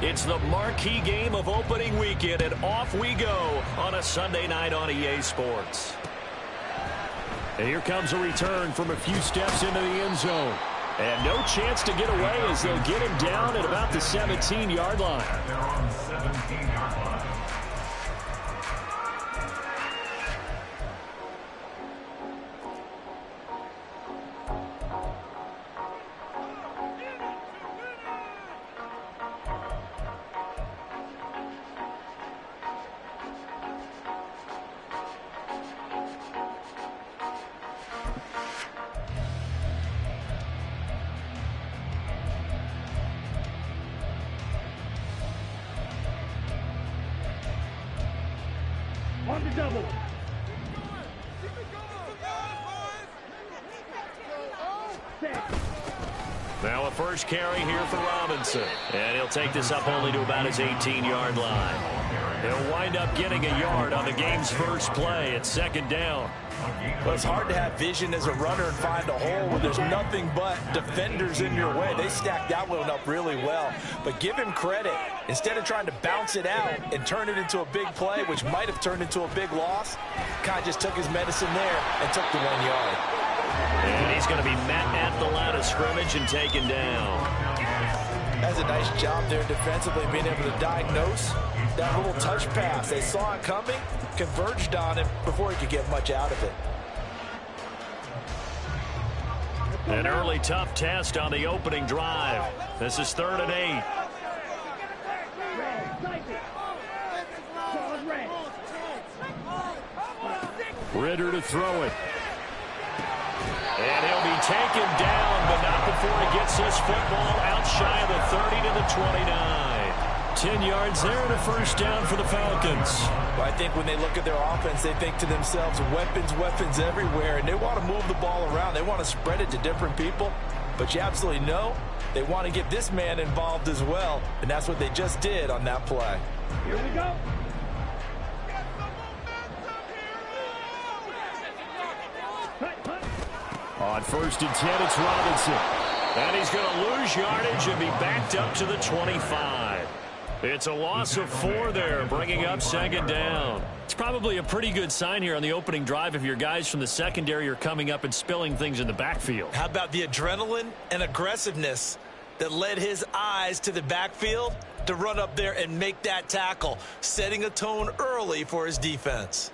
It's the marquee game of opening weekend, and off we go on a Sunday night on EA Sports. And here comes a return from a few steps into the end zone. And no chance to get away as they'll get him down at about the 17-yard line. They're on the 17-yard line. On the double. Now a first carry here for Robinson. And he'll take this up only to about his 18-yard line. He'll wind up getting a yard on the game's first play at second down. Well, it's hard to have vision as a runner and find a hole when there's nothing but defenders in your way. They stacked that one up really well. But give him credit. Instead of trying to bounce it out and turn it into a big play, which might have turned into a big loss, kind of just took his medicine there and took the 1 yard. And he's going to be met at the line of scrimmage and taken down. That's a nice job there defensively, being able to diagnose that little touch pass. They saw it coming, converged on him before he could get much out of it. An early tough test on the opening drive. This is 3rd and 8. Ritter to throw it. And he'll be taken down, but not before he gets this football out shy of the 30 to the 29. 10 yards there and a first down for the Falcons. Well, I think when they look at their offense, they think to themselves, weapons everywhere, and they want to move the ball around. They want to spread it to different people, but you absolutely know they want to get this man involved as well, and that's what they just did on that play. Here we go. On 1st and 10, it's Robinson. And he's going to lose yardage and be backed up to the 25. It's a loss of 4 there, bringing up 2nd down. It's probably a pretty good sign here on the opening drive if your guys from the secondary are coming up and spilling things in the backfield. How about the adrenaline and aggressiveness that led his eyes to the backfield to run up there and make that tackle, setting a tone early for his defense.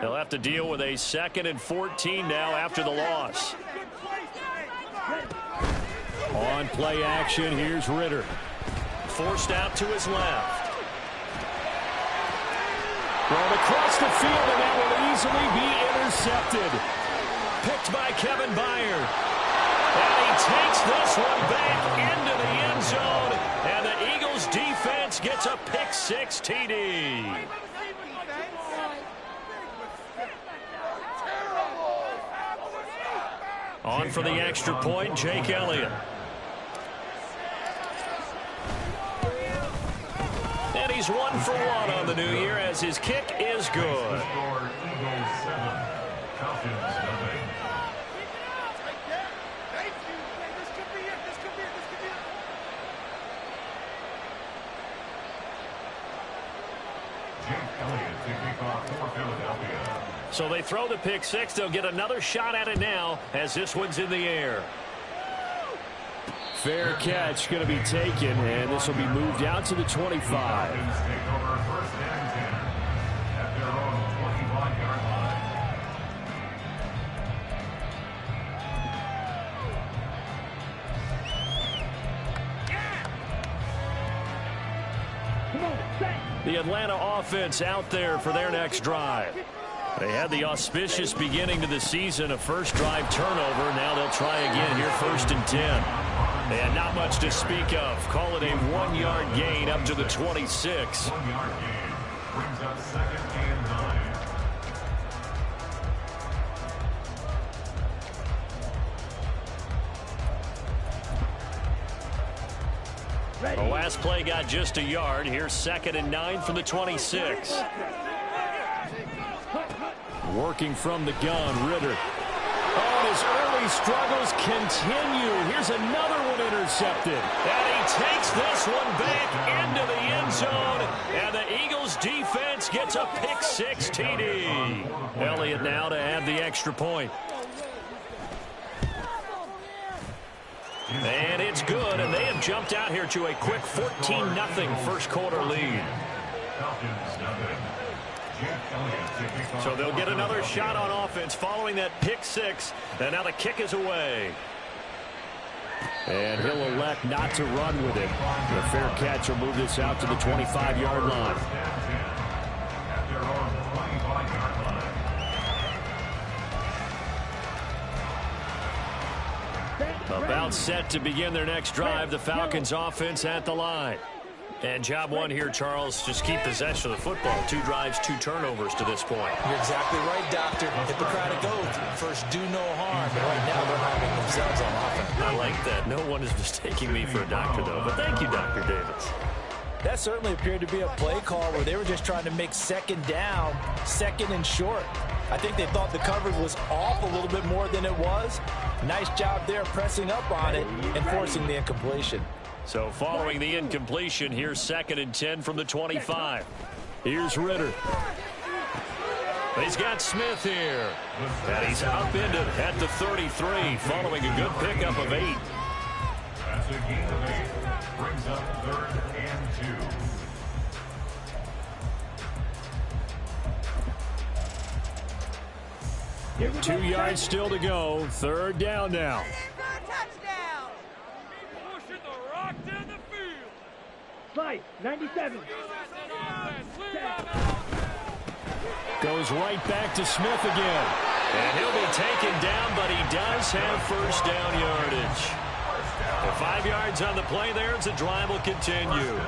He'll have to deal with a 2nd and 14 now after the loss. On play action, here's Ritter. Forced out to his left. Thrown across the field, and that will easily be intercepted. Picked by Kevin Byard. And he takes this one back into the end zone. And the Eagles defense gets a pick-6 TD. On for the extra point, Jake Elliott. And he's 1 for 1 on the new year as his kick is good. So they throw the pick-6. They'll get another shot at it now as this one's in the air. Fair catch going to be taken, and this will be moved out to the 25. The Atlanta offense out there for their next drive. They had the auspicious beginning to the season, a first drive turnover. Now they'll try again here, 1st and 10. And not much to speak of. Call it a 1-yard gain up to the 26. 1-yard gain brings up 2nd and 9. The last play got just a yard. Here's 2nd and 9 from the 26. Working from the gun, Ritter. On his early early struggles continue. Here's another one intercepted. And he takes this one back into the end zone. And the Eagles defense gets a pick-6 TD. Elliott now to add the extra point. And it's good, and they have jumped out here to a quick 14-0 first quarter lead. So they'll get another shot on offense following that pick-6, and now the kick is away. And he'll elect not to run with it. The fair catch will move this out to the 25-yard line. About set to begin their next drive, the Falcons offense at the line. And job one here, Charles, just keep possession of the football. 2 drives, 2 turnovers to this point. You're exactly right, Doctor. Hippocratic oath. First, do no harm. But right now, they're harming themselves on offense. I like that. No one is mistaking me for a doctor, though. But thank you, Dr. Davis. That certainly appeared to be a play call where they were just trying to make second down, second and short. I think they thought the coverage was off a little bit more than it was. Nice job there pressing up on it and forcing the incompletion. So following the incompletion, here's 2nd and 10 from the 25. Here's Ritter. He's got Smith here. And he's upended at the 33 following a good pickup of 8. That's a gain of 8. Brings up 3rd and 2. 2 yards still to go. 3rd down now. Touchdown! Pushing the rock down the field. Slice, 97. Goes right back to Smith again. And he'll be taken down, but he does have first down yardage. The 5 yards on the play there as the drive will continue.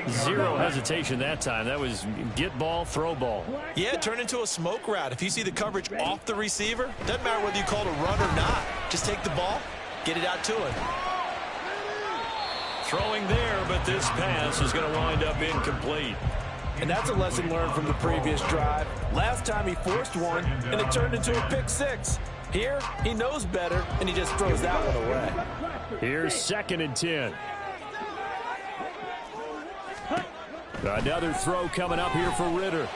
0 hesitation that time. That was get ball, throw ball. Yeah, turn into a smoke route. If you see the coverage off the receiver, doesn't matter whether you call it a run or not. Just take the ball, get it out to him. Throwing there, but this pass is going to wind up incomplete. And that's a lesson learned from the previous drive. Last time he forced one, and it turned into a pick-6. Here, he knows better, and he just throws that one away. Here's 2nd and 10. Another throw coming up here for Ritter.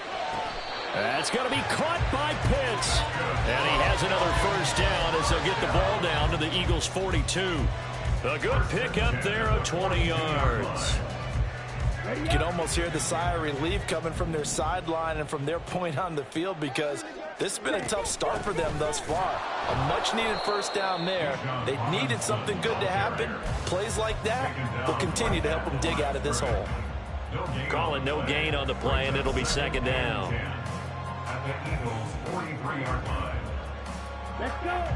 That's going to be caught by Pitts. And he has another first down as they'll get the ball down to the Eagles' 42. A good pickup there of 20 yards. You can almost hear the sigh of relief coming from their sideline and from their point on the field because this has been a tough start for them thus far. A much-needed first down there. They needed something good to happen. Plays like that will continue to help them dig out of this hole. Call it no gain on the play, and it'll be 2nd down. At the Eagles' 43-yard line. Let's go.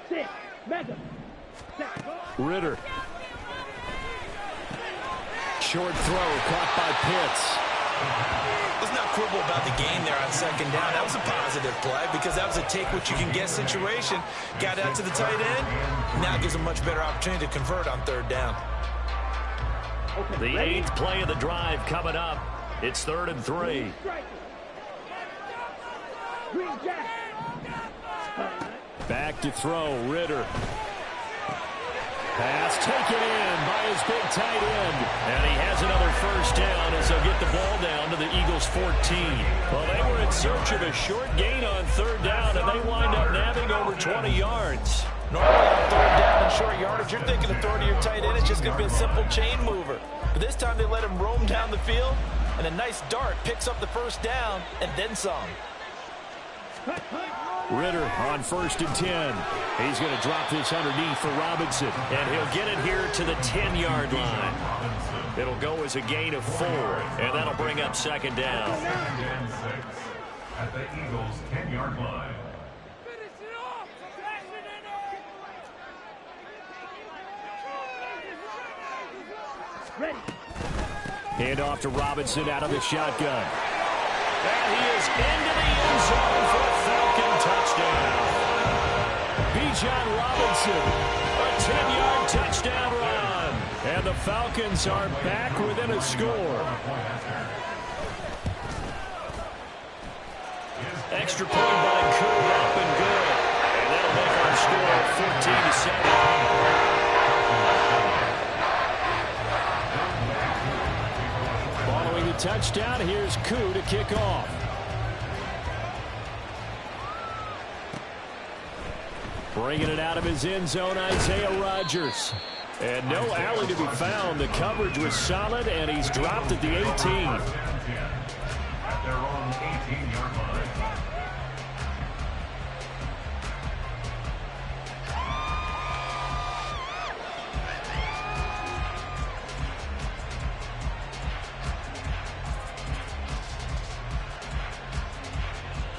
6, Mega. Ritter. Short throw caught by Pitts. Let's not quibble about the gain there on 2nd down. That was a positive play because that was a take-what-you-can-get situation. Got out to the tight end. Now gives a much better opportunity to convert on 3rd down. The 8th play of the drive coming up. It's 3rd and 3. Back to throw, Ritter. Pass taken in by his big tight end. And he has another first down as they'll get the ball down to the Eagles' 14. Well, they were in search of a short gain on 3rd down, and they wind up nabbing over 20 yards. Normally on 3rd down and short yardage, you're thinking of throwing to your tight end. It's just going to be a simple chain mover. But this time they let him roam down the field, and a nice dart picks up the first down and then some. Ritter on 1st and 10. He's going to drop this underneath for Robinson. And he'll get it here to the 10-yard line. It'll go as a gain of 4, and that'll bring up 2nd down. 2nd and 6 at the Eagles' 10-yard line. Finish it off. Ready. Hand off to Robinson out of the shotgun. And he is into the end zone for a Falcon touchdown. Bijan Robinson, a 10-yard touchdown run. And the Falcons are back within a score. Extra point by Koo, up and good. And that'll make our score 14-7. Following the touchdown, here's Koo to kick off. Bringing it out of his end zone, Isaiah Rodgers. And no alley to be found. The coverage was solid, and he's dropped at the 18. At their own 18-yard line.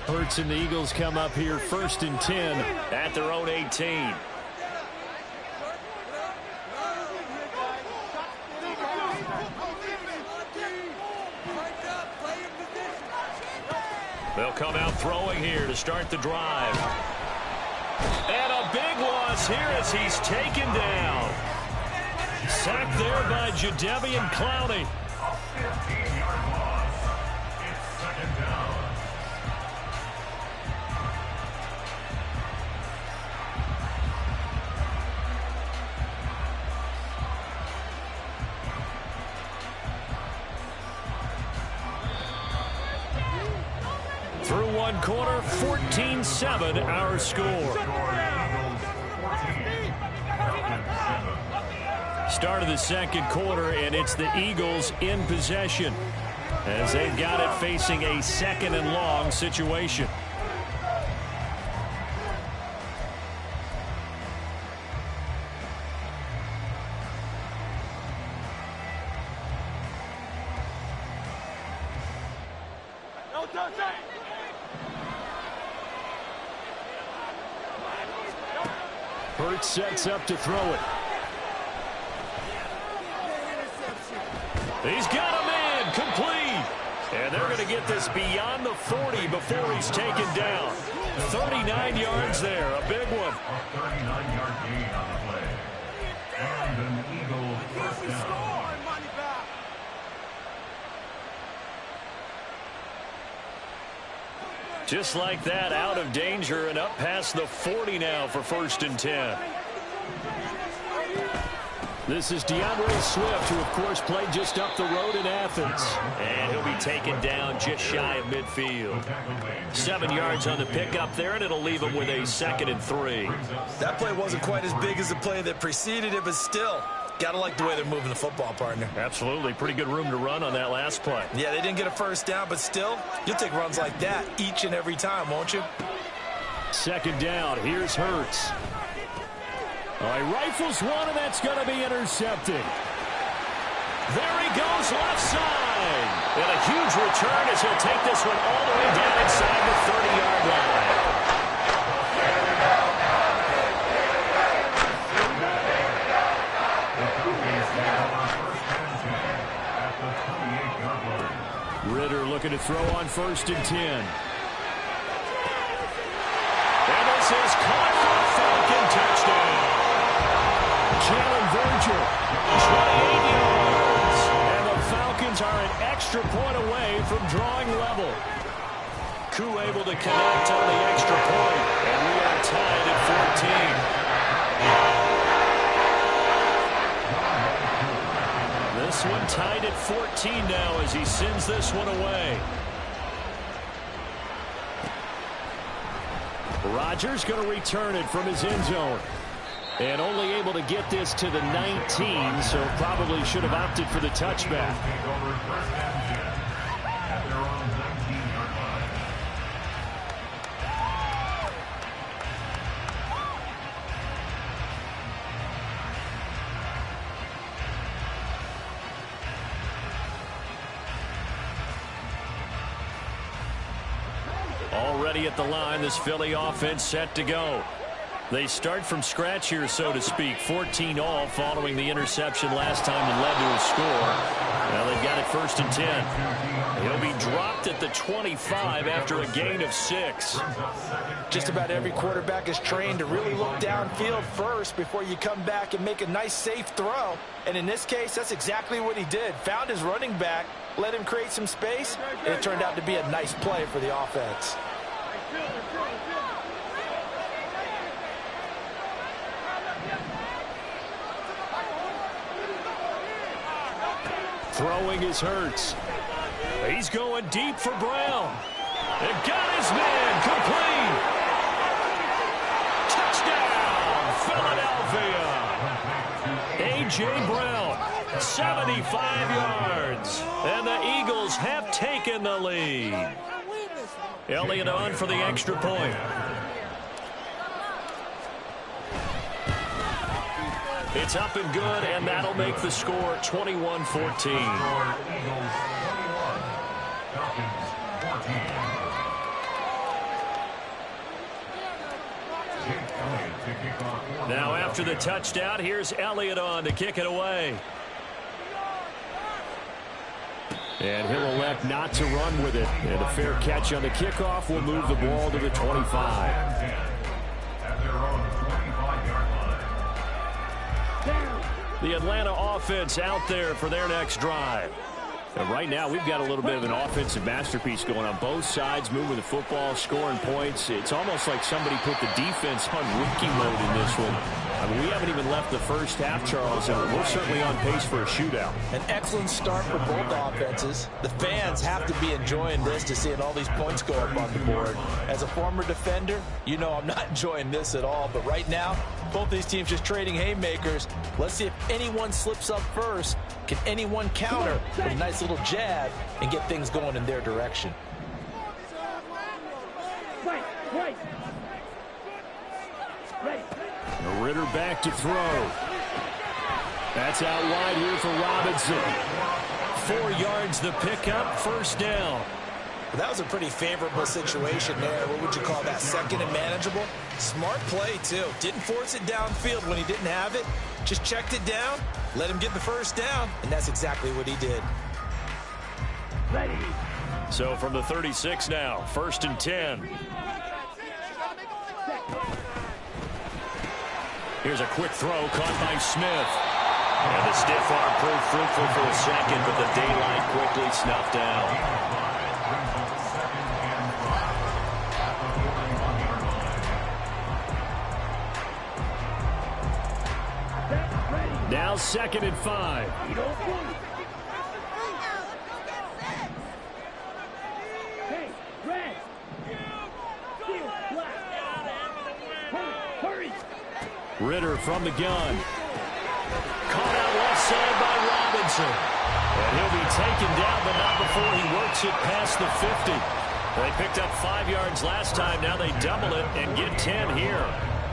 Hurts and the Eagles come up here 1st and 10 at their own 18. They'll come out throwing here to start the drive. And a big loss here as he's taken down. Sacked there by Jadeveon Clowney. A 15-yard loss. It's 2nd down. Through one quarter, 14-7 our score. Start of the second quarter, and it's the Eagles in possession as they've got it facing a 2nd and long situation. Hurts sets up to throw it. He's got a man complete. And they're going to get this beyond the 40 before he's taken down. 39 yards there, a big one. A 39-yard gain on the play. And an Eagle first down. Just like that, out of danger and up past the 40 now for 1st and 10. This is DeAndre Swift, who, of course, played just up the road in Athens. And he'll be taken down just shy of midfield. 7 yards on the pickup there, and it'll leave him with a 2nd and 3. That play wasn't quite as big as the play that preceded it, but still, gotta like the way they're moving the football, partner. Absolutely. Pretty good room to run on that last play. Yeah, they didn't get a first down, but still, you'll take runs like that each and every time, won't you? 2nd down. Here's Hurts. He rifles one, and that's going to be intercepted. There he goes, left side. And a huge return as he'll take this one all the way down inside the 30-yard line. Ritter looking to throw on 1st and 10. And this is caught for a Falcon touchdown. Jalen Virgil, 28 yards. And the Falcons are an extra point away from drawing level. Koo able to connect on the extra point. And we are tied at 14. This one tied at 14 now as he sends this one away. Rodgers going to return it from his end zone. And only able to get this to the 19, so probably should have opted for the touchback. Already at the line, this Philly offense set to go. They start from scratch here, so to speak. 14 all following the interception last time and led to a score. Now they've got it 1st and 10. He'll be dropped at the 25 after a gain of 6. Just about every quarterback is trained to really look downfield first before you come back and make a nice, safe throw. And in this case, that's exactly what he did. Found his running back, let him create some space, and it turned out to be a nice play for the offense. Throwing is Hurts. He's going deep for Brown. And got his man complete. Touchdown, Philadelphia. A.J. Brown, 75 yards. And the Eagles have taken the lead. Elliott on for the extra point. It's up and good, and that'll make the score 21-14. Now after the touchdown, here's Elliott on to kick it away. And he'll elect not to run with it. And a fair catch on the kickoff will move the ball to the 25. The Atlanta offense out there for their next drive. And right now, we've got a little bit of an offensive masterpiece going on both sides, moving the football, scoring points. It's almost like somebody put the defense on rookie mode in this one. I mean, we haven't even left the first half, Charles, and we're certainly on pace for a shootout. An excellent start for both offenses. The fans have to be enjoying this to seeing all these points go up on the board. As a former defender, you know I'm not enjoying this at all. But right now, both these teams just trading haymakers. Let's see if anyone slips up first. Can anyone counter with a nice little jab and get things going in their direction? Right. Ritter back to throw. That's out wide here for Robinson. 4 yards the pickup, first down. Well, that was a pretty favorable situation there. What would you call that? Second and manageable? Smart play, too. Didn't force it downfield when he didn't have it. Just checked it down, let him get the first down, and that's exactly what he did. Ready. So from the 36 now, 1st and 10. Here's a quick throw caught by Smith. And the stiff arm proved fruitful for a second, but the daylight quickly snuffed out. Now 2nd and 5. Hey, red. Steel, black. Hurry. Ritter from the gun. Caught out left side by Robinson. And he'll be taken down, but not before he works it past the 50. They picked up 5 yards last time. Now they double it and get 10 here.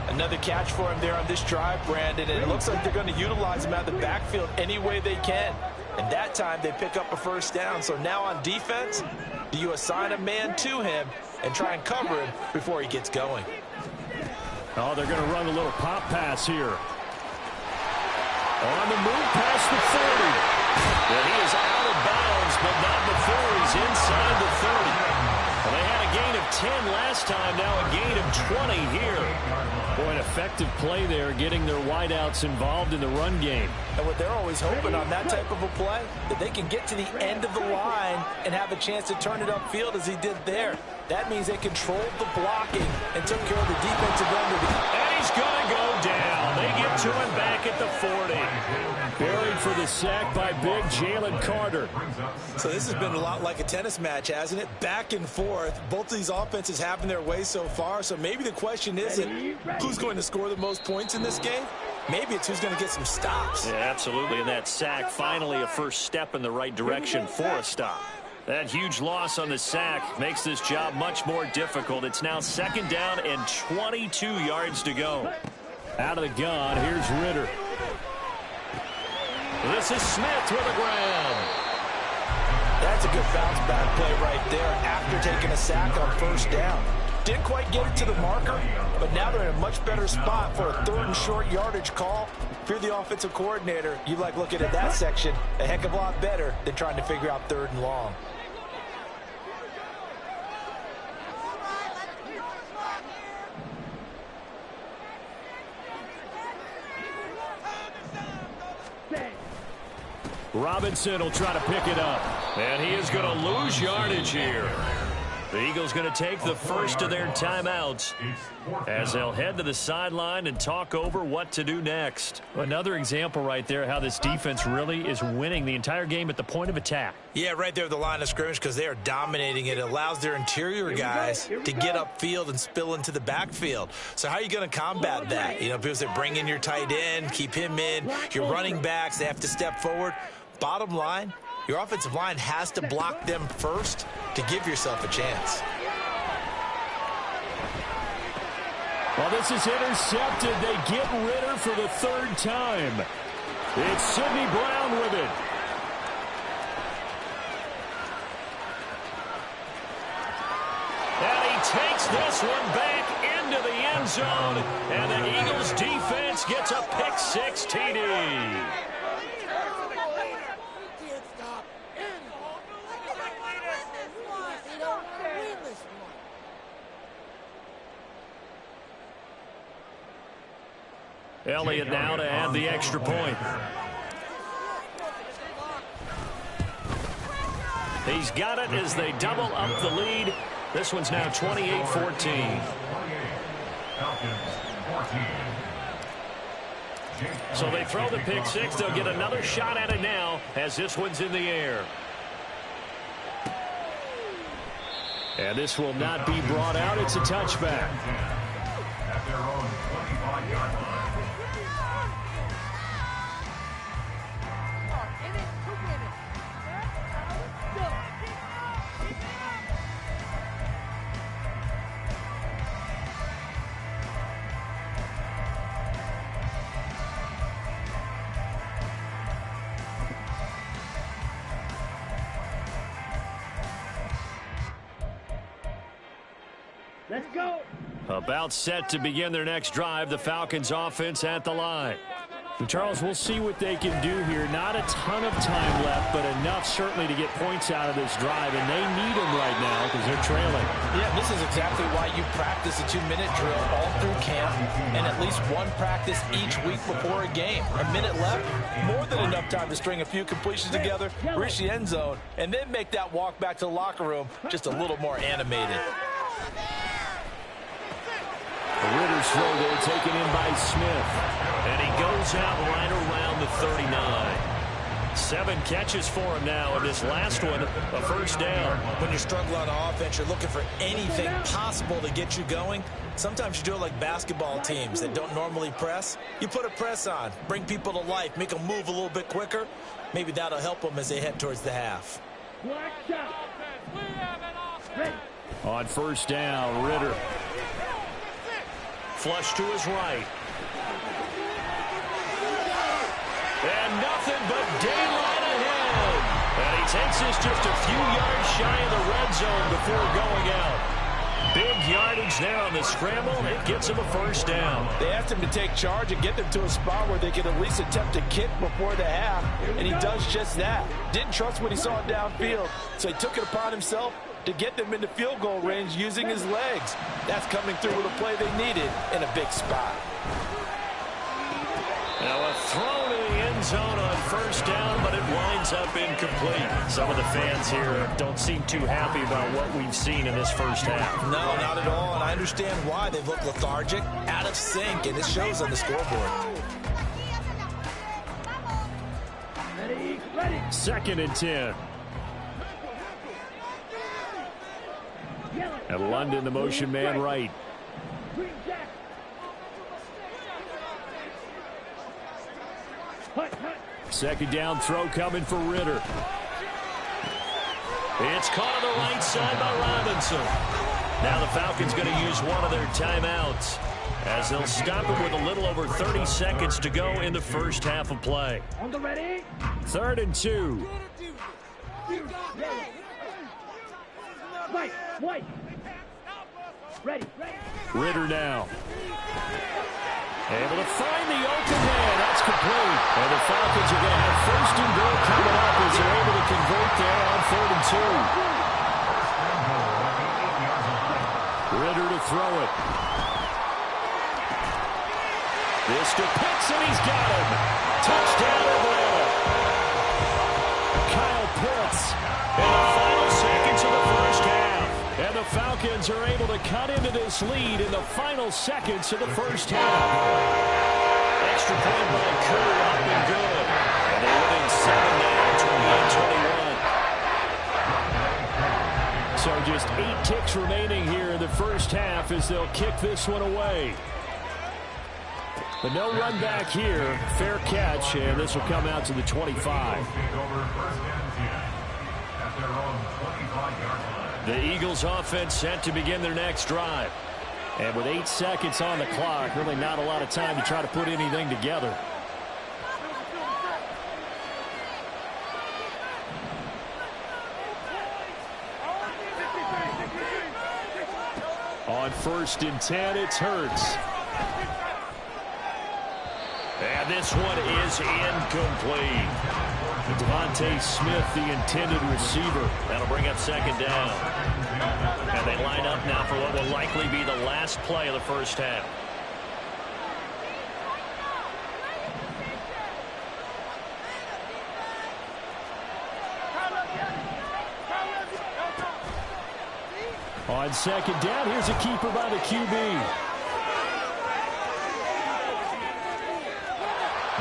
Another catch for him there on this drive, Brandon, and it looks like they're going to utilize him out of the backfield any way they can. And that time they pick up a first down. So now on defense, do you assign a man to him and try and cover him before he gets going? Oh, they're going to run a little pop pass here. On the move past the 30. And he is out of bounds, but not before he's inside the 30. Well, they had a gain of 10 last time, now a gain of 20 here. Boy, an effective play there, getting their wideouts involved in the run game. And what they're always hoping on that type of a play, that they can get to the end of the line and have a chance to turn it upfield as he did there. That means they controlled the blocking and took care of the defensive end of it. And he's going to go down. They get to him back at the 40. Buried for the sack by big Jalen Carter. So this has been a lot like a tennis match, hasn't it? Back and forth. Both of these offenses having their way so far. So maybe the question isn't who's going to score the most points in this game. Maybe it's who's going to get some stops. Yeah, absolutely. And that sack, finally a first step in the right direction for a stop. That huge loss on the sack makes this job much more difficult. It's now 2nd down and 22 yards to go. Out of the gun, here's Ritter. This is Smith with the ground. That's a good bounce back play right there after taking a sack on first down. Didn't quite get it to the marker, but now they're in a much better spot for a 3rd and short yardage call. If you're the offensive coordinator, you like looking at that section a heck of a lot better than trying to figure out 3rd and long. Robinson will try to pick it up. And he is going to lose yardage here. The Eagles going to take the first of their timeouts as they'll head to the sideline and talk over what to do next. Another example right there how this defense really is winning the entire game at the point of attack. Yeah, right there at the line of scrimmage because they are dominating it. It allows their interior guys to get upfield and spill into the backfield. So how are you going to combat that? You know, people say bring in your tight end, keep him in. Your running backs, they have to step forward. Bottom line, your offensive line has to block them first to give yourself a chance. Well, this is intercepted. They get Ritter for the third time. It's Sidney Brown with it. And he takes this one back into the end zone, and the Eagles defense gets a pick-6 TD. Elliott now to add the extra point. He's got it as they double up the lead. This one's now 28-14. So they throw the pick-6. They'll get another shot at it now as this one's in the air. And this will not be brought out. It's a touchback. At their own 25-yard line. Let's go. About set to begin their next drive, the Falcons offense at the line. And Charles, we'll see what they can do here. Not a ton of time left, but enough certainly to get points out of this drive, and they need them right now because they're trailing. Yeah, this is exactly why you practice a 2-minute drill all through camp and at least one practice each week before a game. A minute left, more than enough time to string a few completions together, reach the end zone, and then make that walk back to the locker room just a little more animated. Ritter's throw there taken in by Smith. And he goes out right around the 39. 7 catches for him now, and this last one, a first down. When you struggle on offense, you're looking for anything possible to get you going. Sometimes you do it like basketball teams that don't normally press. You put a press on, bring people to life, make them move a little bit quicker. Maybe that'll help them as they head towards the half. Black shot. Ready. On first down, Ritter. Flush to his right. And nothing but daylight ahead. And he takes this just a few yards shy of the red zone before going out. Big yardage there on the scramble. It gets him a first down. They asked him to take charge and get them to a spot where they could at least attempt to kick before the half, and he does just that. Didn't trust what he saw downfield, so he took it upon himself to get them into field goal range using his legs. That's coming through with a play they needed in a big spot. Now a throw to the end zone on first down, but it winds up incomplete. Some of the fans here don't seem too happy about what we've seen in this first half. No, not at all, and I understand why. They've looked lethargic, out of sync, and it shows on the scoreboard. Ready. Ready. 2nd and 10. And London, the motion man, right. Green Jack. Hut, hut. 2nd down throw coming for Ritter. It's caught on the right side by Robinson. Now the Falcons going to use one of their timeouts as they'll stop it with a little over 30 seconds to go in the first half of play. On the ready. 3rd and 2. White. White. Ready. Ready. Ritter now. Able to find the open man. That's complete. And the Falcons are going to have 1st and goal coming up as they're able to convert there on 3rd and 2. Ritter to throw it. This to Pitts, and he's got him. Touchdown Atlanta. Kyle Pitts in the final seconds of the first half. And the the Falcons are able to cut into this lead in the final seconds of the first half. Extra point by Curry, up and good. And they're winning 7 now, 28-21. So just 8 ticks remaining here in the first half as they'll kick this one away. But no run back here. Fair catch, and this will come out to the 25. The Eagles offense set to begin their next drive. And with 8 seconds on the clock, really not a lot of time to try to put anything together. On 1st and 10, it's Hurts. And this one is incomplete. Devontae Smith, the intended receiver. That'll bring up 2nd down. And they line up now for what will likely be the last play of the first half. On 2nd down, here's a keeper by the QB.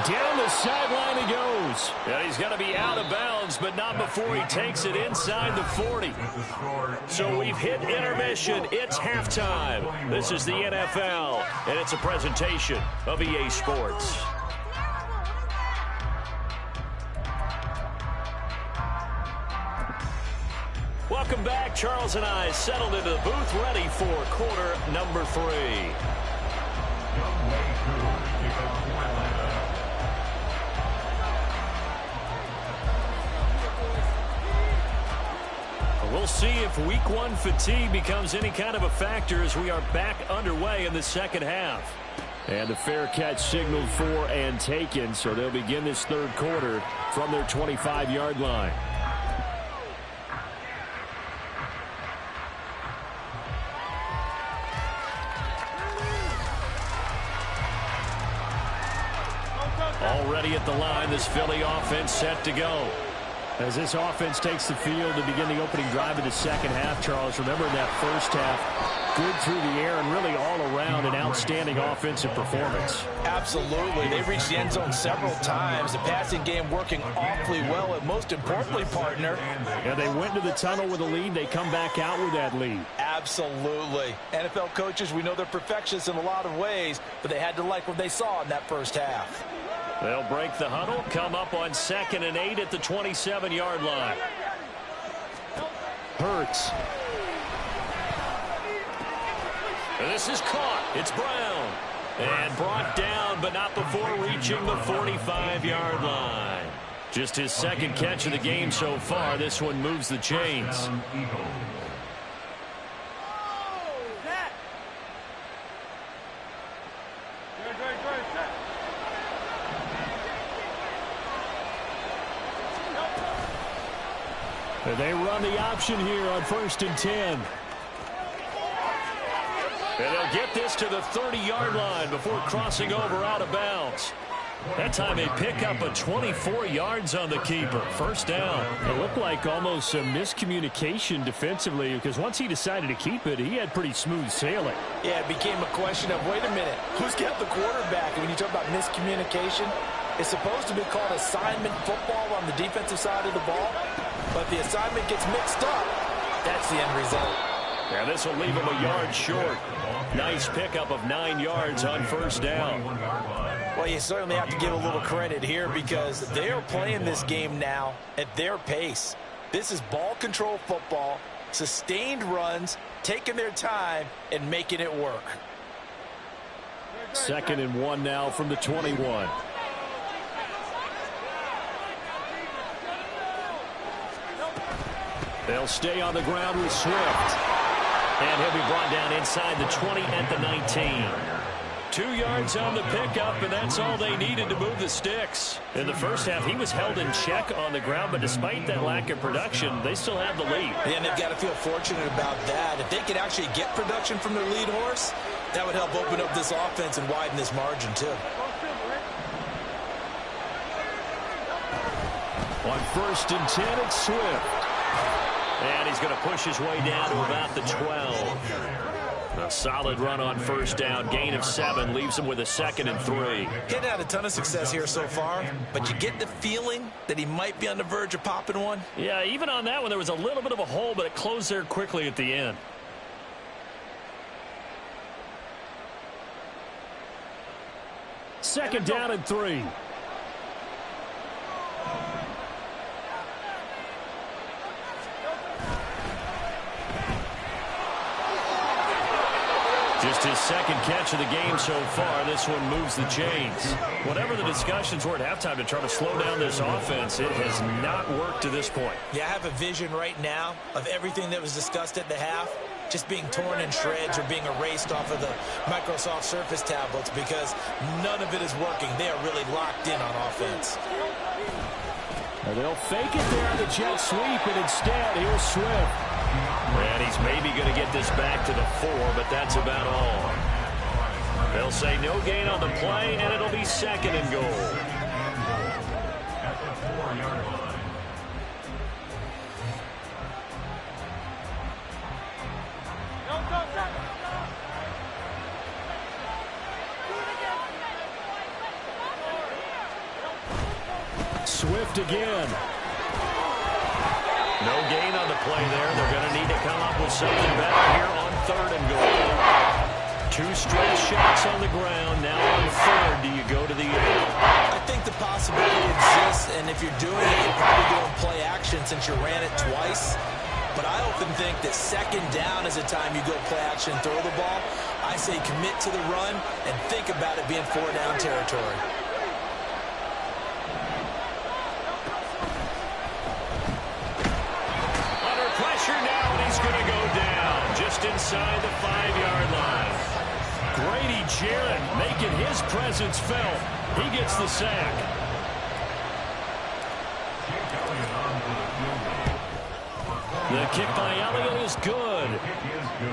Down the sideline he goes. And he's going to be out of bounds, but not before he takes it inside the 40. So we've hit intermission. It's halftime. This is the NFL, and it's a presentation of EA Sports. Welcome back. Charles and I settled into the booth, ready for quarter number 3. We'll see if week 1 fatigue becomes any kind of a factor as we are back underway in the second half. And the fair catch signaled for and taken, so they'll begin this 3rd quarter from their 25-yard line. Already at the line, this Philly offense set to go. As this offense takes the field to begin the opening drive of the second half, Charles, remember in that first half, good through the air and really all around an outstanding offensive performance. Absolutely. They reached the end zone several times. The passing game working awfully well, and most importantly, partner. Yeah, they went to the tunnel with a lead. They come back out with that lead. Absolutely. NFL coaches, we know they're perfectionists in a lot of ways, but they had to like what they saw in that first half. They'll break the huddle, come up on 2nd and 8 at the 27-yard line. Hurts. And this is caught. It's Brown. And brought down, but not before reaching the 45-yard line. Just his 2nd catch of the game so far. This one moves the chains. And they run the option here on 1st and 10. And they'll get this to the 30-yard line before crossing over out of bounds. That time they pick up a 24 yards on the keeper. 1st down. It looked like almost some miscommunication defensively because once he decided to keep it, he had pretty smooth sailing. Yeah, it became a question of, wait a minute, who's got the quarterback? And when you talk about miscommunication, it's supposed to be called assignment football on the defensive side of the ball. But the assignment gets mixed up. That's the end result. Yeah, this will leave him a yard short. Nice pickup of 9 yards on 1st down. Well, you certainly have to give a little credit here because they're playing this game now at their pace. This is ball control football, sustained runs, taking their time, and making it work. 2nd and 1 now from the 21. They'll stay on the ground with Swift. And he'll be brought down inside the 20 at the 19. 2 yards on the pickup, and that's all they needed to move the sticks. In the first half, he was held in check on the ground, but despite that lack of production, they still have the lead. Yeah, and they've got to feel fortunate about that. If they could actually get production from their lead horse, that would help open up this offense and widen this margin, too. On 1st and 10, it's Swift. And he's going to push his way down to about the 12. A solid run on first down. Gain of 7 leaves him with a 2nd and 3. He's had a ton of success here so far, but you get the feeling that he might be on the verge of popping one. Yeah, even on that one, there was a little bit of a hole, but it closed there quickly at the end. Second down and 3. Just his 2nd catch of the game so far. This one moves the chains. Whatever the discussions were at halftime to try to slow down this offense, it has not worked to this point. Yeah, I have a vision right now of everything that was discussed at the half just being torn in shreds or being erased off of the Microsoft Surface tablets because none of it is working. They are really locked in on offense. And they'll fake it there on the jet sweep, and instead, here's Swift. And he's maybe going to get this back to the 4, but that's about all. They'll say no gain on the play, and it'll be 2nd and goal. At the 4-yard line. Swift again. No gain on the play there. They're going to need to come up with something better here on 3rd and goal. 2 straight shots on the ground. Now on 3rd, do you go to the 8? I think the possibility exists, and if you're doing it, you're probably doing play action since you ran it twice. But I often think that 2nd down is a time you go play action, throw the ball. I say commit to the run and think about it being 4-down territory. Inside the 5-yard line. Grady Jarrett making his presence felt. He gets the sack. The kick by Elliott is good.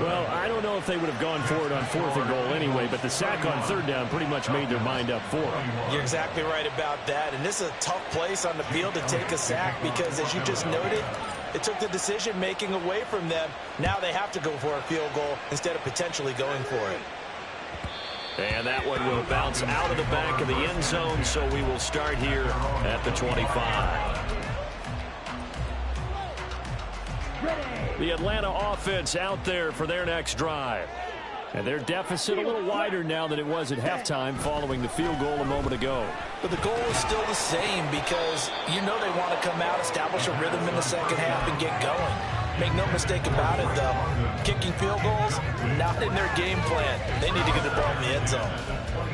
Well, I don't know if they would have gone for it on 4th and goal anyway, but the sack on 3rd down pretty much made their mind up for them. You're exactly right about that, and this is a tough place on the field to take a sack because, as you just noted, it took the decision-making away from them. Now they have to go for a field goal instead of potentially going for it. And that one will bounce out of the back of the end zone, so we will start here at the 25. The Atlanta offense out there for their next drive. And their deficit a little wider now than it was at halftime following the field goal a moment ago. But the goal is still the same because you know they want to come out, establish a rhythm in the 2nd half, and get going. Make no mistake about it, though. Kicking field goals, not in their game plan. They need to get the ball in the end zone.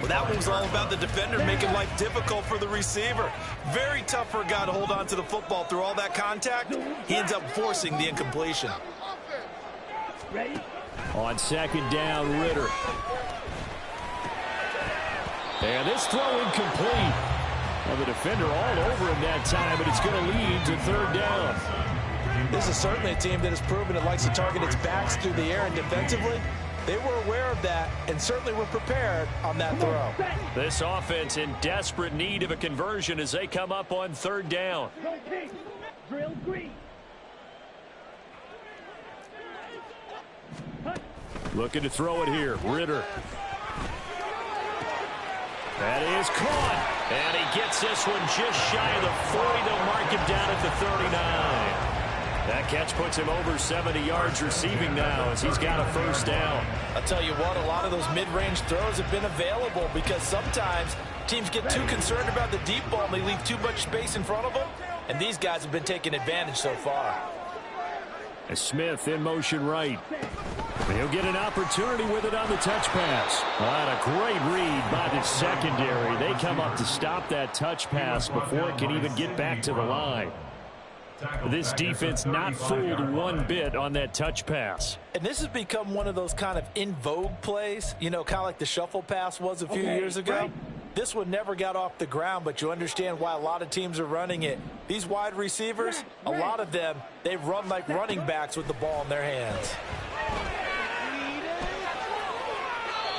Well, that one was all about the defender making life difficult for the receiver. Very tough for a guy to hold on to the football through all that contact. He ends up forcing the incompletion. Ready? On 2nd down, Ritter. And this throw incomplete. Well, the defender all over him that time, but it's going to lead to 3rd down. This is certainly a team that has proven it likes to target its backs through the air, and defensively, they were aware of that and certainly were prepared on that throw. This offense in desperate need of a conversion as they come up on 3rd down. Drill green. Looking to throw it here. Ritter. That is caught. And he gets this one just shy of the 40. They'll mark him down at the 39. That catch puts him over 70 yards receiving now as he's got a 1st down. I'll tell you what, a lot of those mid-range throws have been available because sometimes teams get too concerned about the deep ball and they leave too much space in front of them. And these guys have been taking advantage so far. As Smith in motion right. He'll get an opportunity with it on the touch pass. Well, a great read by the secondary. They come up to stop that touch pass before it can even get back to the line. This defense not fooled one bit on that touch pass. And this has become one of those kind of in vogue plays, you know, kind of like the shuffle pass was a few years ago. Right. This one never got off the ground, but you understand why a lot of teams are running it. These wide receivers, a lot of them, they run like running backs with the ball in their hands.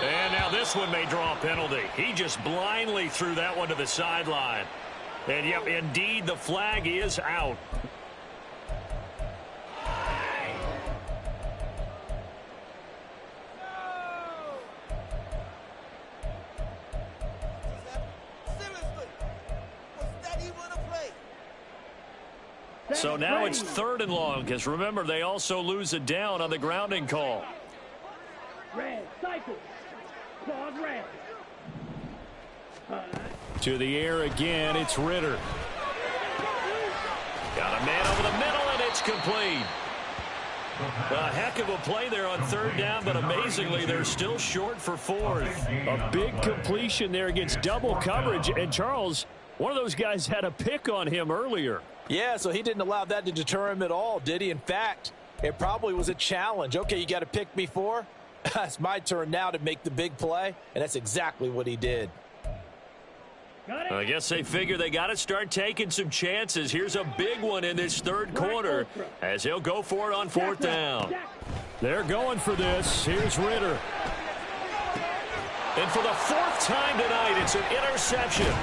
And now this one may draw a penalty. He just blindly threw that one to the sideline. And, yep, indeed, the flag is out. So now it's 3rd and long, because remember, they also lose a down on the grounding call. Red, cycle. Claude red. To the air again, it's Ritter. Got a man over the middle, and it's complete. A heck of a play there on 3rd down, but amazingly, they're still short for 4th. A big completion there against double coverage. And Charles, one of those guys had a pick on him earlier. Yeah, so he didn't allow that to deter him at all, did he? In fact, it probably was a challenge. Okay, you got to pick me 4. It's my turn now to make the big play, and that's exactly what he did. I guess they figure they got to start taking some chances. Here's a big one in this 3rd quarter as he'll go for it on 4th down. They're going for this. Here's Ritter. And for the 4th time tonight, it's an interception.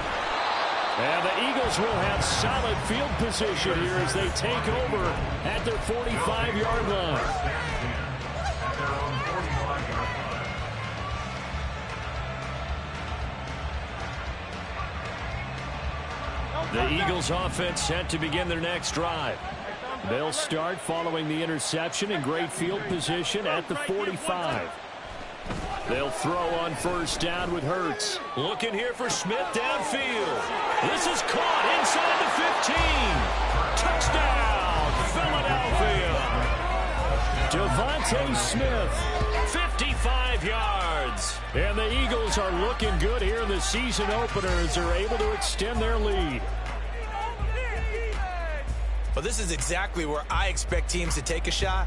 And the Eagles will have solid field position here as they take over at their 45-yard line. The Eagles offense set to begin their next drive. They'll start following the interception in great field position at the 45. They'll throw on 1st down with Hurts. Looking here for Smith downfield. This is caught inside the 15. Touchdown, Philadelphia. Devontae Smith, 55 yards. And the Eagles are looking good here in the season opener as they're able to extend their lead. Well, this is exactly where I expect teams to take a shot.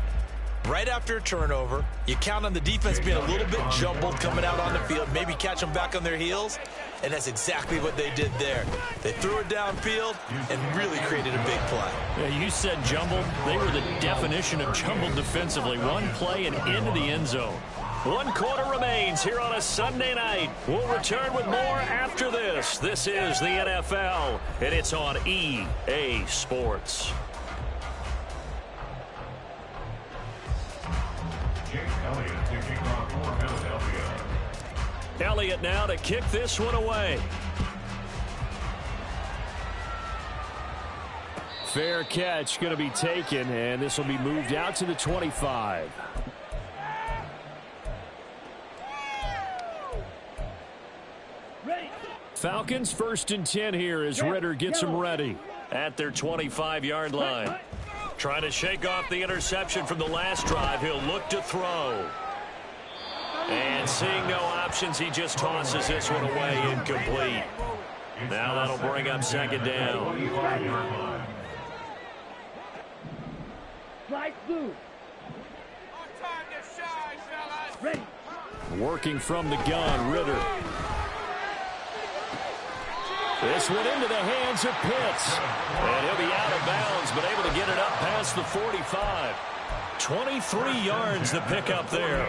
Right after a turnover, you count on the defense being a little bit jumbled coming out on the field, maybe catch them back on their heels, and that's exactly what they did there. They threw it downfield and really created a big play. Yeah, you said jumbled. They were the definition of jumbled defensively. One play and into the end zone. 1 quarter remains here on a Sunday night. We'll return with more after this. This is the NFL, and it's on EA Sports. Elliott now to kick this one away. Fair catch going to be taken, and this will be moved out to the 25. Falcons 1st and 10 here as Ritter gets them ready. At their 25-yard line. Trying to shake off the interception from the last drive. He'll look to throw. And seeing no options, he just tosses this one away incomplete. Now that'll bring up 2nd down. Fly blue. Ready. Working from the gun, Ritter. This went into the hands of Pitts. And he'll be out of bounds, but able to get it up past the 45. 23 yards to pick up there.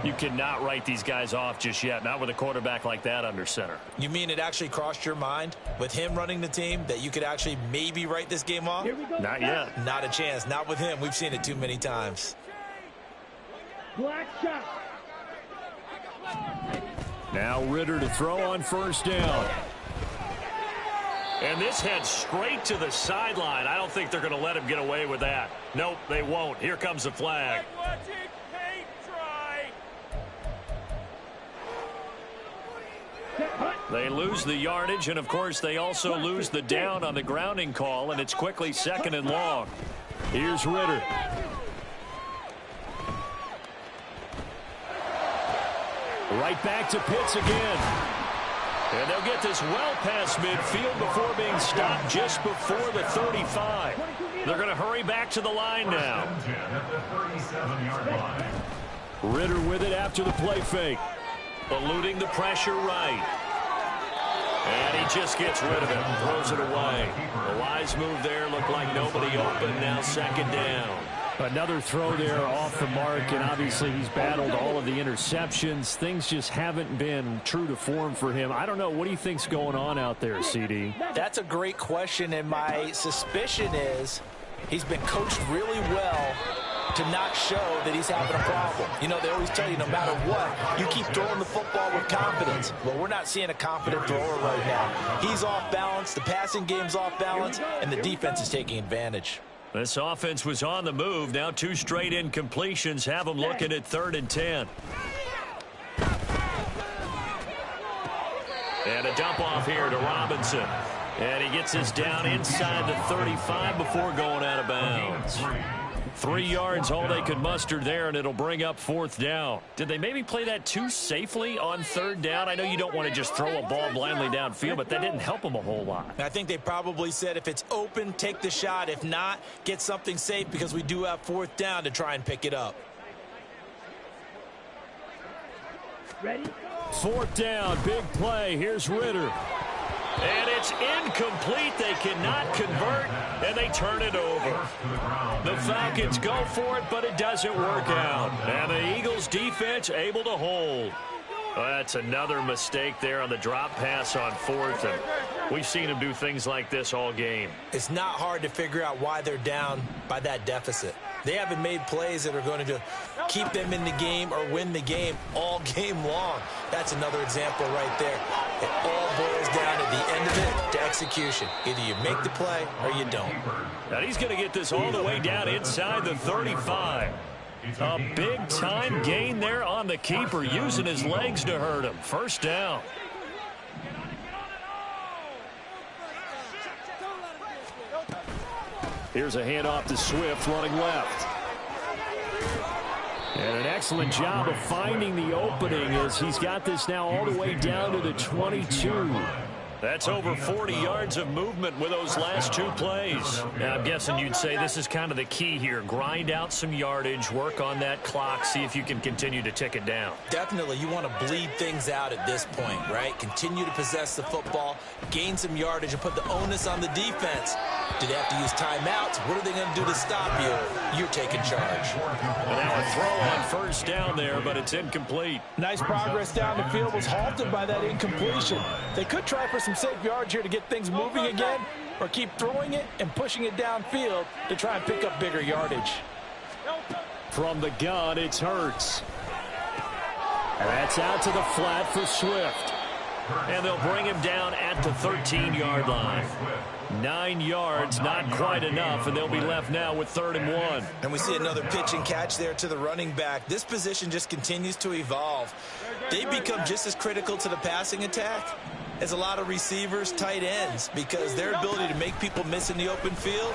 You cannot write these guys off just yet, not with a quarterback like that under center. You mean it actually crossed your mind with him running the team that you could actually maybe write this game off? Not yet. Not a chance. Not with him. We've seen it too many times. Black shot. Now Ritter to throw on 1st down. And this heads straight to the sideline. I don't think they're going to let him get away with that. Nope, they won't. Here comes the flag. They lose the yardage, and, of course, they also lose the down on the grounding call, and it's quickly 2nd and long. Here's Ritter. Right back to Pitts again. And they'll get this well past midfield before being stopped just before the 35. They're going to hurry back to the line now. Ritter with it after the play fake. Eluding the pressure right. And he just gets rid of it. Throws it away. A wise move there. Looked like nobody open. Now 2nd down. Another throw there off the mark, and obviously he's battled all of the interceptions. Things just haven't been true to form for him. I don't know. What do you think's going on out there, CD? That's a great question, and my suspicion is he's been coached really well to not show that he's having a problem. You know, they always tell you no matter what, you keep throwing the football with confidence. Well, we're not seeing a confident thrower right now. He's off balance, the passing game's off balance, and the defense is taking advantage. This offense was on the move. Now 2 straight incompletions have them looking at 3rd and 10. And a dump off here to Robinson. And he gets this down inside the 35 before going out of bounds. 3 yards, all they could muster there, and it'll bring up 4th down. Did they maybe play that too safely on 3rd down? I know you don't want to just throw a ball blindly downfield, but that didn't help them a whole lot. I think they probably said if it's open, take the shot. If not, get something safe because we do have 4th down to try and pick it up. Ready? 4th down, big play. Here's Ritter. And it's incomplete. They cannot convert, and they turn it over. The Falcons go for it, but it doesn't work out. And the Eagles defense able to hold. Well, that's another mistake there on the drop pass on 4th. And we've seen them do things like this all game. It's not hard to figure out why they're down by that deficit. They haven't made plays that are going to keep them in the game or win the game all game long. That's another example right there. It all boils down at the end of it to execution. Either you make the play or you don't. And he's going to get this all the way down inside the 35. A big-time gain there on the keeper, using his legs to hurt him. 1st down. Here's a handoff to Swift running left. And an excellent job of finding the opening as he's got this now all the way down to the 22. That's over 40 yards of movement with those last 2 plays. Now, I'm guessing you'd say this is kind of the key here. Grind out some yardage, work on that clock, see if you can continue to tick it down. Definitely, you want to bleed things out at this point, right? Continue to possess the football, gain some yardage, and put the onus on the defense. Do they have to use timeouts? What are they going to do to stop you? You're taking charge. And now a throw on 1st down there, but it's incomplete. Nice progress down the field was halted by that incompletion. They could try for some safe yards here to get things moving again, or keep throwing it and pushing it downfield to try and pick up bigger yardage. From the gun, it's Hurts. And that's out to the flat for Swift. And they'll bring him down at the 13-yard line. 9 yards, not quite enough, and they'll be left now with 3rd and 1. And we see another pitch and catch there to the running back. This position just continues to evolve. They become just as critical to the passing attack as a lot of receivers, tight ends, because their ability to make people miss in the open field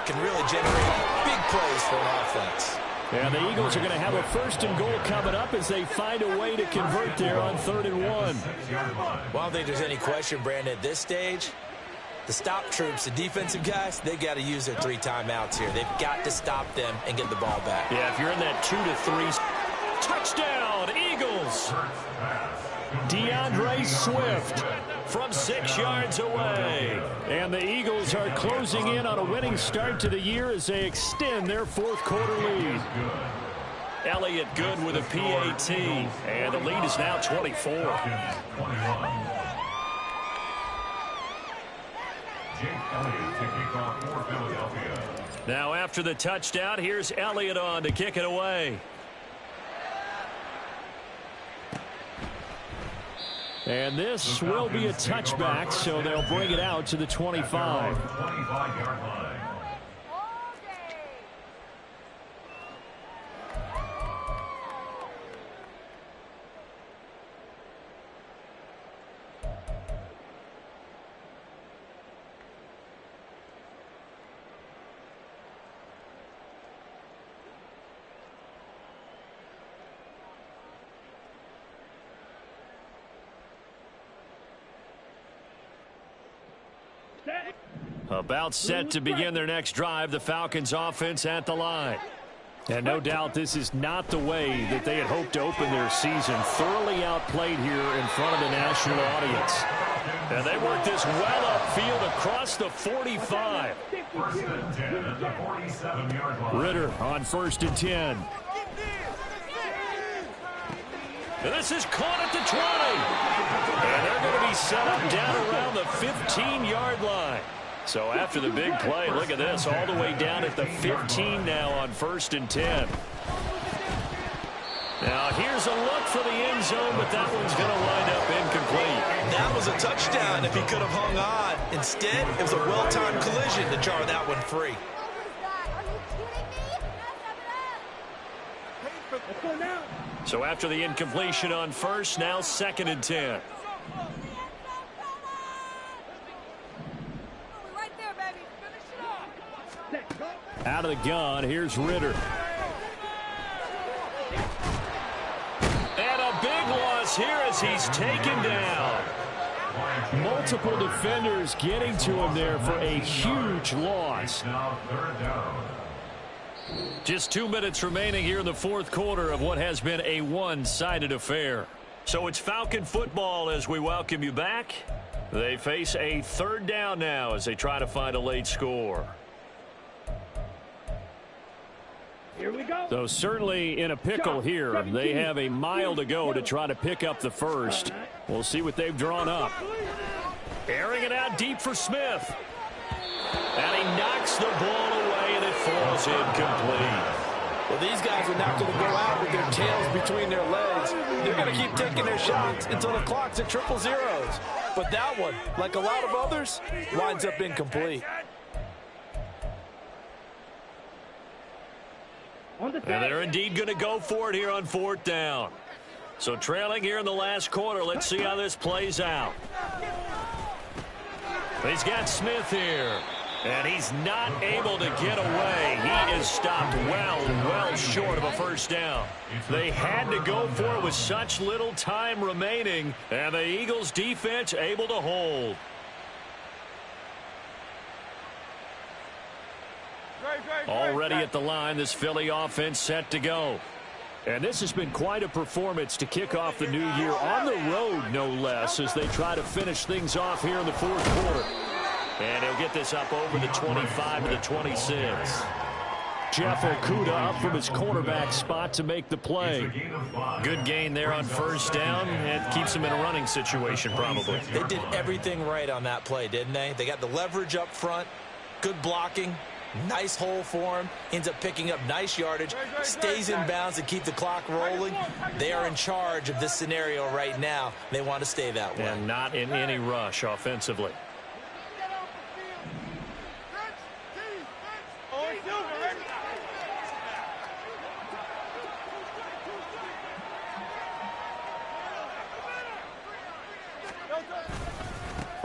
can really generate big plays for an offense. And the Eagles are going to have a 1st and goal coming up as they find a way to convert there on 3rd and 1. Well, I don't think there's any question, Brandon, at this stage. The stop troops, the defensive guys, they got to use their 3 timeouts here. They've got to stop them and get the ball back. Yeah, if you're in that 2 to 3, touchdown, Eagles. DeAndre Swift from 6 yards away. And the Eagles are closing in on a winning start to the year as they extend their 4th quarter lead. Elliott good with a PAT, and the lead is now 24. Now after the touchdown, here's Elliott on to kick it away. And this will be a touchback, so they'll bring it out to the 25. About set to begin their next drive, the Falcons offense at the line. And no doubt this is not the way that they had hoped to open their season. Thoroughly outplayed here in front of the national audience. And they work this well upfield across the 45. Ritter on 1st and 10. And this is caught at the 20. And they're going to be set up down around the 15-yard line. So after the big play, look at this, all the way down at the 15 now on 1st and 10. Now here's a look for the end zone, but that one's going to wind up incomplete. That was a touchdown if he could have hung on. Instead, it was a well-timed collision to jar that one free. So after the incompletion on 1st, now 2nd and 10. Out of the gun, here's Ritter. And a big loss here as he's taken down. Multiple defenders getting to him there for a huge loss. Now 3rd down. Just 2 minutes remaining here in the 4th quarter of what has been a one-sided affair. So it's Falcon football as we welcome you back. They face a 3rd down now as they try to find a late score. Here we go. So certainly in a pickle here. They have a mile to go to try to pick up the first. We'll see what they've drawn up. Airing it out deep for Smith. And he knocks the ball away, and it falls incomplete. Well, these guys are not going to go out with their tails between their legs. They're going to keep taking their shots until the clock's at 000. But that one, like a lot of others, winds up incomplete. And they're indeed going to go for it here on 4th down. So trailing here in the last quarter. Let's see how this plays out. He's got Smith here. And he's not able to get away. He is stopped well short of a 1st down. They had to go for it with such little time remaining. And the Eagles defense able to hold. Already at the line, this Philly offense set to go. And this has been quite a performance to kick off the new year on the road, no less, as they try to finish things off here in the 4th quarter. And he'll get this up over the 25 to the 26. Jeff Okudah up from his cornerback spot to make the play. Good gain there on 1st down. It keeps him in a running situation, probably. They did everything right on that play, didn't they? They got the leverage up front, good blocking, nice hole for him, ends up picking up nice yardage, stays in bounds to keep the clock rolling. They are in charge of this scenario right now. They want to stay that way. And not in any rush offensively.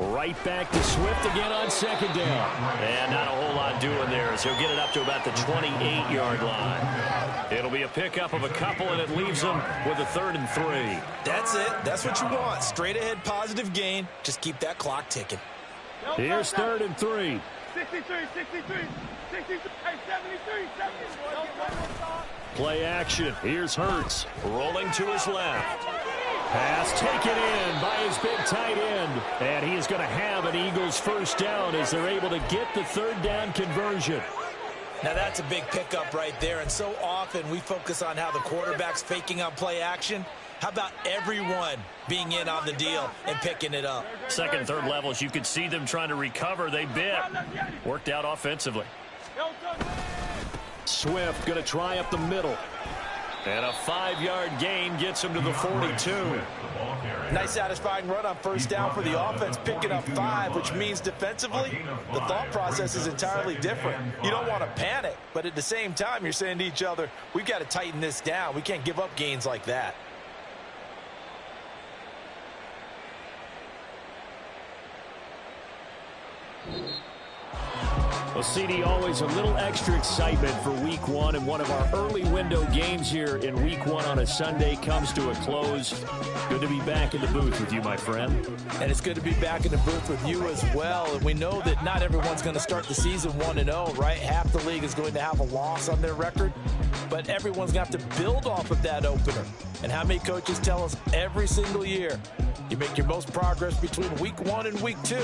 Right back to Swift again on 2nd down. And not a whole lot doing there as he'll get it up to about the 28-yard line. It'll be a pickup of a couple, and it leaves them with a 3rd and 3. That's it. That's what you want. Straight ahead positive gain. Just keep that clock ticking. Here's 3rd and 3. 63, 63, 63, 73, 73. Play action. Here's Hurts. Rolling to his left. Pass taken in by his big tight end. And he is going to have an Eagles 1st down as they're able to get the 3rd down conversion. Now that's a big pickup right there. And so often we focus on how the quarterback's faking on play action. How about everyone being in on the deal and picking it up? 2nd, 3rd levels, you could see them trying to recover. They bit. Worked out offensively. Swift going to try up the middle. And a 5-yard gain gets him to the 42. Nice satisfying run on 1st down for the offense, picking up 5, which means defensively, the thought process is entirely different. You don't want to panic, but at the same time, you're saying to each other, we've got to tighten this down. We can't give up gains like that. Well, CD, always a little extra excitement for Week 1, and one of our early window games here in Week 1 on a Sunday comes to a close. Good to be back in the booth with you, my friend. And it's good to be back in the booth with you as well. And we know that not everyone's going to start the season 1-0, right? Half the league is going to have a loss on their record, but everyone's going to have to build off of that opener. And how many coaches tell us every single year, you make your most progress between Week 1 and Week 2.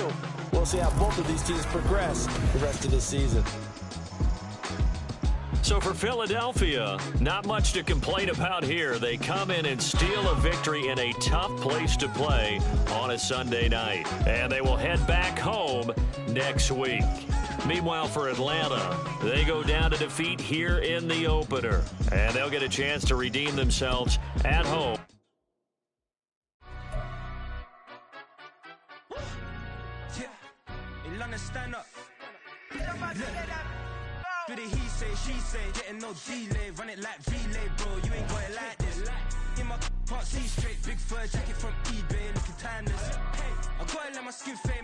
We'll see how both of these teams progress the rest of this season. So for Philadelphia, not much to complain about here. They come in and steal a victory in a tough place to play on a Sunday night. And they will head back home next week. Meanwhile, for Atlanta, they go down to defeat here in the opener. And they'll get a chance to redeem themselves at home. Stand up. Do the he say, she say, getting no delay, run it like relay, bro. You ain't got it like this. In my can't see straight, big fur jacket from eBay, looking timeless. Hey, I gotta let my skin fade.